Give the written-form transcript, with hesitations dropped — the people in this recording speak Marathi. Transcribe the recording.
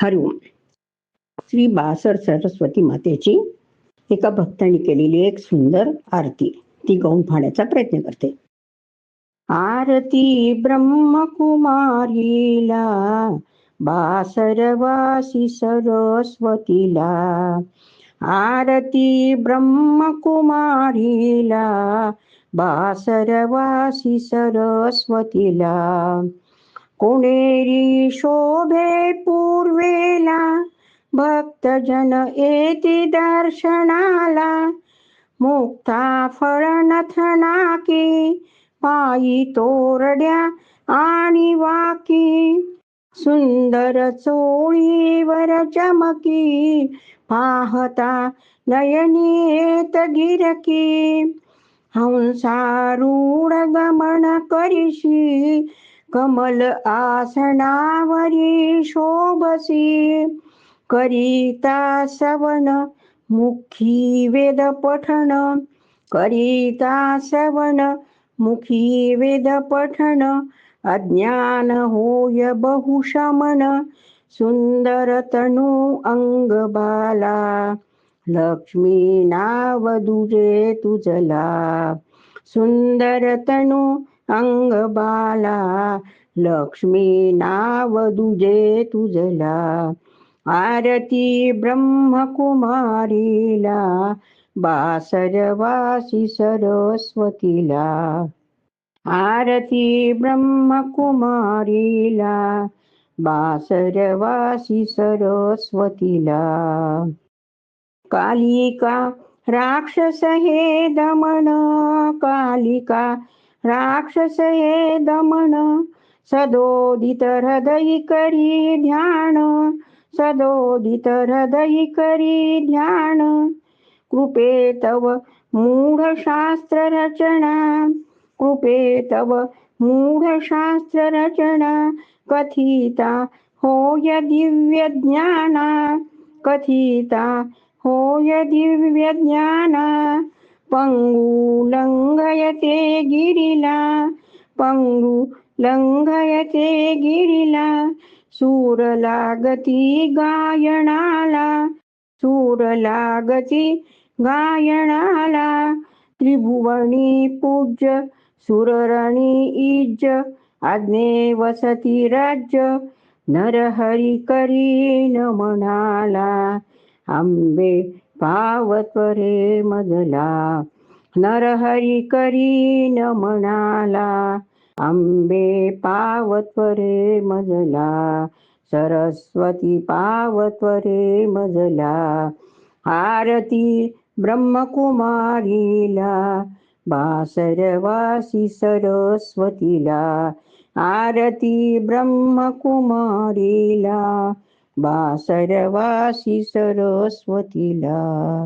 हरिओम. श्री बासर सरस्वती मातेची एका भक्ताने केलेली एक सुंदर आरती ती गाऊन पाहण्याचा प्रयत्न करते. आरती ब्रह्मकुमारीला, बासरवासी सरस्वतीला. आरती ब्रह्मकुमारीला, बासरवासी सरस्वतीला. कोणेरी शोभे पूर्वेला, भक्तजन येती दर्शनाला. मुक्ता फळनथनाकी, पायी तोरड्या आणि वाकी. सुंदर चोळीवर चमकी, पाहता नयनी येत गिरकी. हंसारूढ गमन करिशी, कमल आसनावरी शोभसी. करिता सवन मुखी वेद पठण, करिता सवन मुखी वेद पठण. अज्ञान होय बहुशमन, सुंदर तनु अंग बाला. लक्ष्मी नाव दुजे तुझला, सुंदर तनु अंग बाला. लक्ष्मी नाव दुजे तुझला. आरती ब्रह्मकुमारीला, बासरवासी सरस्वतीला. आरती ब्रह्मकुमारीला, बासरवासी सरस्वतीला. कालिका राक्षस हे दमन, कालिका राक्षस हे दमन. सदोदित हृदयी करी ध्यान, सदोदित हृदयी करी ध्यान. कृपे तव मूढ शास्त्र रचना, कृपे तव मूढ शास्त्र रचना. कथिता होय दिव्य ज्ञाना, कथिता होय दिव्य ज्ञाना. पंगु लंघयते गिरिला, पंगु लंघयते गिरिला. सूर लागती गायनाला, सूर लागती गायनाला. त्रिभुवनी पूज्य सुररणी इज्ज, आज्ञे वसती राज्य. नरहरी करी नमनाला, आंबे पावत्वरे मजला. नरहरी करी नमनाला, आंबे पावत्वरे मजला. सरस्वती पावत्वरे मजला. आरती ब्रह्मकुमारीला, बासरवासी सरस्वतीला. आरती ब्रह्मकुमारीला, बासरवासी सरस्वतीला.